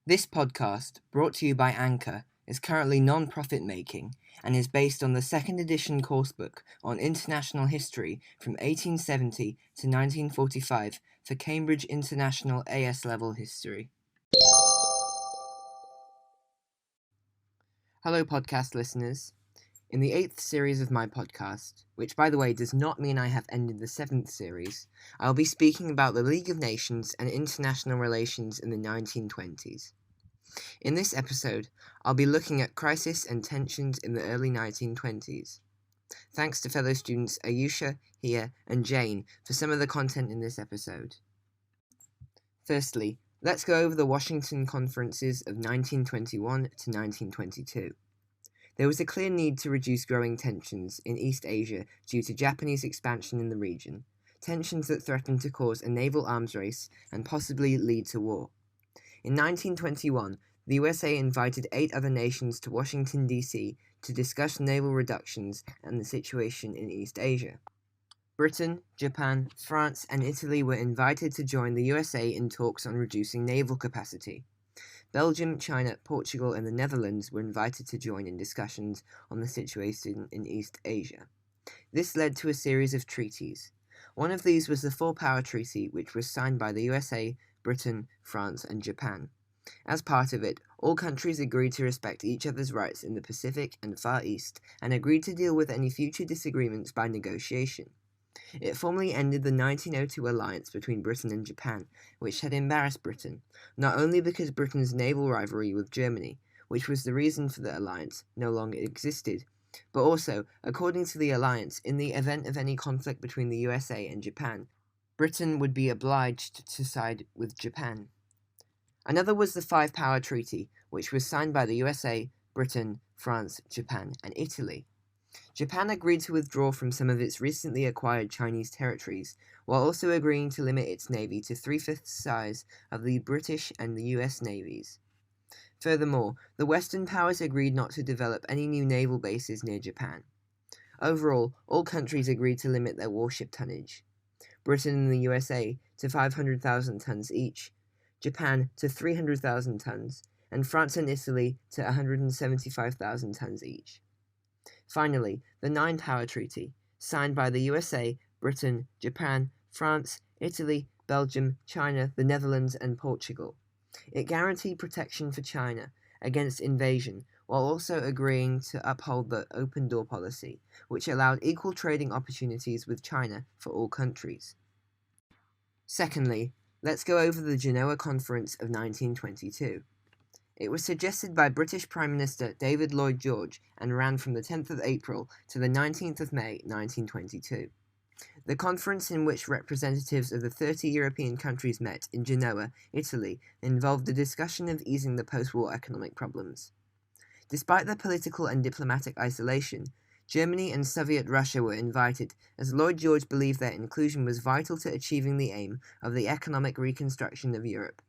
This podcast, brought to you by Anchor, is currently non-profit making and is based on the second edition coursebook on international history from 1870 to 1945 for Cambridge International AS Level History. Hello podcast listeners. In the 8th series of my podcast, which by the way does not mean I have ended the 7th series, I will be speaking about the League of Nations and international relations in the 1920s. In this episode, I'll be looking at Crises and Tensions in the early 1920s. Thanks to fellow students Ayusha, Hiya and Jane for some of the content in this episode. Firstly, let's go over the Washington Conferences of 1921 to 1922. There was a clear need to reduce growing tensions in East Asia due to Japanese expansion in the region, tensions that threatened to cause a naval arms race and possibly lead to war. In 1921, the USA invited 8 other nations to Washington, D.C. to discuss naval reductions and the situation in East Asia. Britain, Japan, France, and Italy were invited to join the USA in talks on reducing naval capacity. Belgium, China, Portugal, and the Netherlands were invited to join in discussions on the situation in East Asia. This led to a series of treaties. One of these was the Four-Power Treaty, which was signed by the USA, Britain, France, and Japan. As part of it, all countries agreed to respect each other's rights in the Pacific and Far East, and agreed to deal with any future disagreements by negotiation. It formally ended the 1902 alliance between Britain and Japan, which had embarrassed Britain, not only because Britain's naval rivalry with Germany, which was the reason for the alliance, no longer existed, but also, according to the alliance, in the event of any conflict between the USA and Japan, Britain would be obliged to side with Japan. Another was the Five-Power Treaty, which was signed by the USA, Britain, France, Japan, and Italy. Japan agreed to withdraw from some of its recently acquired Chinese territories, while also agreeing to limit its navy to 3/5 size of the British and the US navies. Furthermore, the Western powers agreed not to develop any new naval bases near Japan. Overall, all countries agreed to limit their warship tonnage. Britain and the USA to 500,000 tons each, Japan to 300,000 tons, and France and Italy to 175,000 tons each. Finally, the Nine-Power Treaty, signed by the USA, Britain, Japan, France, Italy, Belgium, China, the Netherlands, and Portugal. It guaranteed protection for China against invasion, while also agreeing to uphold the open door policy, which allowed equal trading opportunities with China for all countries. Secondly, let's go over the Genoa Conference of 1922. It was suggested by British Prime Minister David Lloyd George and ran from the 10th of April to the 19th of May 1922. The conference, in which representatives of the 30 European countries met in Genoa, Italy, involved the discussion of easing the post-war economic problems. Despite their political and diplomatic isolation, Germany and Soviet Russia were invited, as Lloyd George believed their inclusion was vital to achieving the aim of the economic reconstruction of Europe.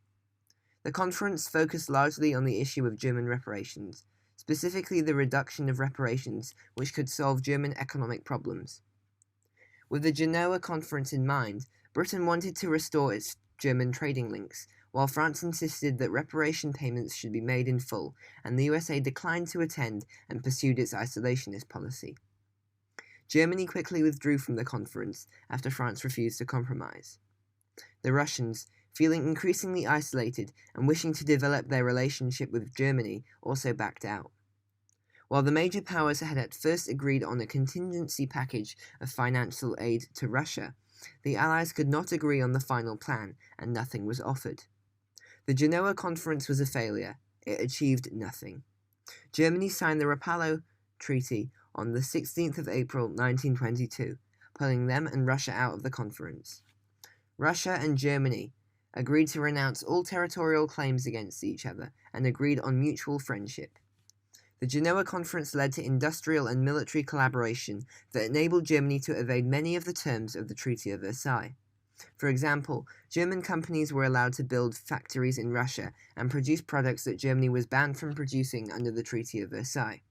The conference focused largely on the issue of German reparations, specifically the reduction of reparations which could solve German economic problems. With the Genoa Conference in mind, Britain wanted to restore its German trading links, while France insisted that reparation payments should be made in full, and the USA declined to attend and pursued its isolationist policy. Germany quickly withdrew from the conference after France refused to compromise. The Russians, feeling increasingly isolated and wishing to develop their relationship with Germany, also backed out. While the major powers had at first agreed on a contingency package of financial aid to Russia, the Allies could not agree on the final plan, and nothing was offered. The Genoa Conference was a failure. It achieved nothing. Germany signed the Rapallo Treaty on the 16th of April 1922, pulling them and Russia out of the conference. Russia and Germany agreed to renounce all territorial claims against each other and agreed on mutual friendship. The Genoa Conference led to industrial and military collaboration that enabled Germany to evade many of the terms of the Treaty of Versailles. For example, German companies were allowed to build factories in Russia and produce products that Germany was banned from producing under the Treaty of Versailles.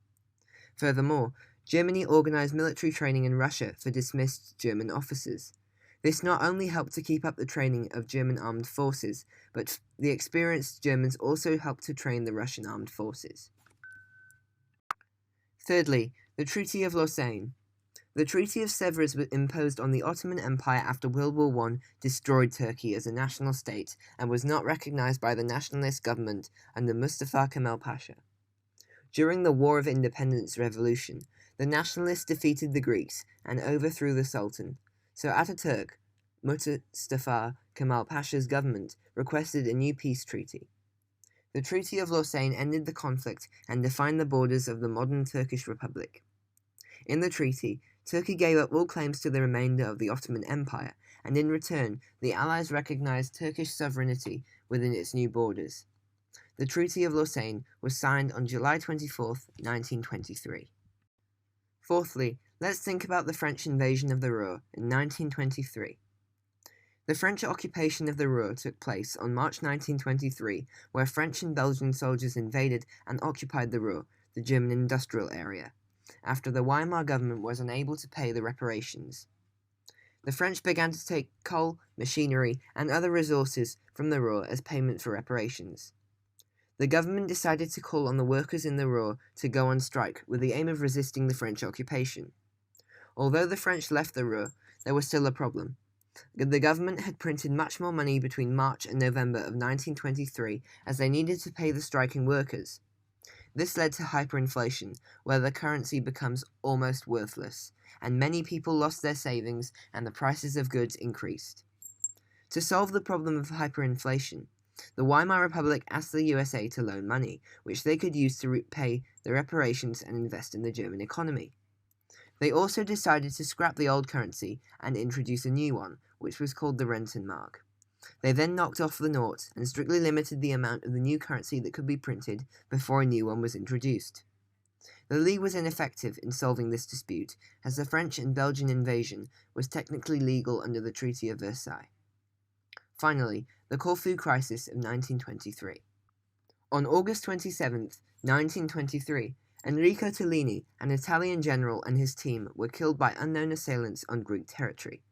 Furthermore, Germany organized military training in Russia for dismissed German officers. This not only helped to keep up the training of German armed forces, but the experienced Germans also helped to train the Russian armed forces. Thirdly, the Treaty of Lausanne. The Treaty of Sèvres was imposed on the Ottoman Empire after World War I destroyed Turkey as a national state and was not recognized by the nationalist government under Mustafa Kemal Pasha. During the War of Independence Revolution, the nationalists defeated the Greeks and overthrew the Sultan, so Ataturk, Mustafa Kemal Pasha's government, requested a new peace treaty. The Treaty of Lausanne ended the conflict and defined the borders of the modern Turkish Republic. In the treaty, Turkey gave up all claims to the remainder of the Ottoman Empire, and in return, the Allies recognized Turkish sovereignty within its new borders. The Treaty of Lausanne was signed on July 24, 1923. Fourthly, let's think about the French invasion of the Ruhr in 1923. The French occupation of the Ruhr took place on March 1923, where French and Belgian soldiers invaded and occupied the Ruhr, the German industrial area, after the Weimar government was unable to pay the reparations. The French began to take coal, machinery, and other resources from the Ruhr as payment for reparations. The government decided to call on the workers in the Ruhr to go on strike with the aim of resisting the French occupation. Although the French left the Ruhr, there was still a problem. The government had printed much more money between March and November of 1923 as they needed to pay the striking workers. This led to hyperinflation, where the currency becomes almost worthless, and many people lost their savings and the prices of goods increased. To solve the problem of hyperinflation, the Weimar Republic asked the USA to loan money, which they could use to pay the reparations and invest in the German economy. They also decided to scrap the old currency and introduce a new one, which was called the Rentenmark. They then knocked off the noughts and strictly limited the amount of the new currency that could be printed before a new one was introduced. The League was ineffective in solving this dispute, as the French and Belgian invasion was technically legal under the Treaty of Versailles. Finally, the Corfu Crisis of 1923. On August 27, 1923, Enrico Tellini, an Italian general, and his team were killed by unknown assailants on Greek territory.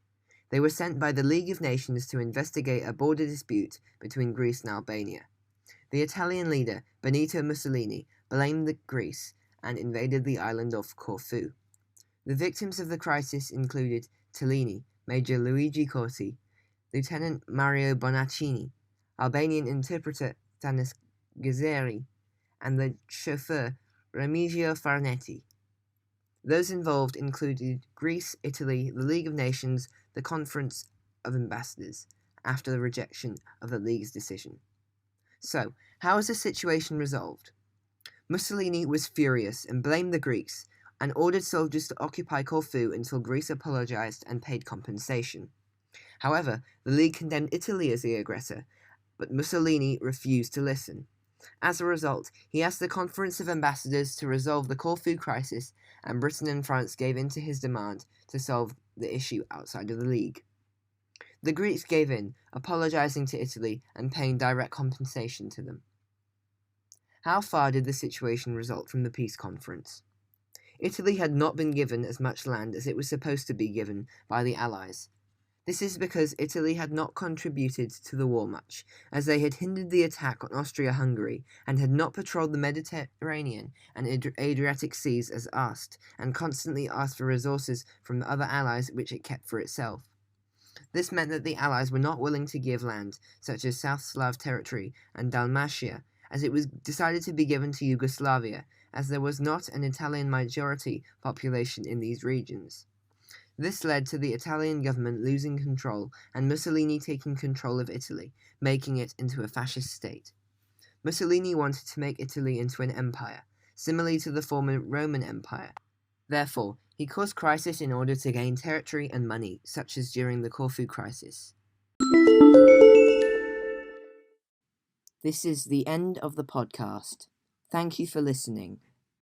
They were sent by the League of Nations to investigate a border dispute between Greece and Albania. The Italian leader, Benito Mussolini, blamed Greece and invaded the island of Corfu. The victims of the crisis included Tellini, Major Luigi Corti, Lieutenant Mario Bonaccini, Albanian interpreter Tanis Gazeri, and the chauffeur Remigio Farnetti. Those involved included Greece, Italy, the League of Nations, the Conference of Ambassadors, after the rejection of the League's decision. So, how was the situation resolved? Mussolini was furious and blamed the Greeks, and ordered soldiers to occupy Corfu until Greece apologized and paid compensation. However, the League condemned Italy as the aggressor, but Mussolini refused to listen. As a result, he asked the Conference of Ambassadors to resolve the Corfu crisis, and Britain and France gave in to his demand to solve the issue outside of the League. The Greeks gave in, apologizing to Italy and paying direct compensation to them. How far did the situation result from the peace conference? Italy had not been given as much land as it was supposed to be given by the Allies. This is because Italy had not contributed to the war much, as they had hindered the attack on Austria-Hungary and had not patrolled the Mediterranean and Adriatic seas as asked, and constantly asked for resources from the other allies which it kept for itself. This meant that the Allies were not willing to give land, such as South Slav territory and Dalmatia, as it was decided to be given to Yugoslavia, as there was not an Italian majority population in these regions. This led to the Italian government losing control and Mussolini taking control of Italy, making it into a fascist state. Mussolini wanted to make Italy into an empire, similarly to the former Roman Empire. Therefore, he caused crisis in order to gain territory and money, such as during the Corfu crisis. This is the end of the podcast. Thank you for listening.